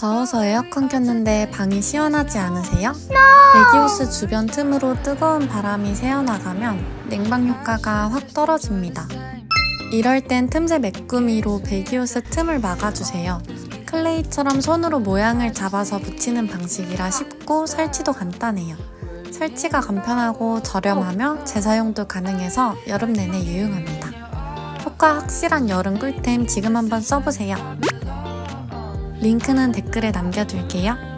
더워서 에어컨 켰는데 방이 시원하지 않으세요? 배기호스 주변 틈으로 뜨거운 바람이 새어나가면 냉방 효과가 확 떨어집니다. 이럴 땐 틈새 메꾸미로 배기호스 틈을 막아주세요. 클레이처럼 손으로 모양을 잡아서 붙이는 방식이라 쉽고 설치도 간단해요. 설치가 간편하고 저렴하며 재사용도 가능해서 여름 내내 유용합니다. 효과 확실한 여름 꿀템 지금 한번 써보세요. 링크는 댓글에 남겨둘게요.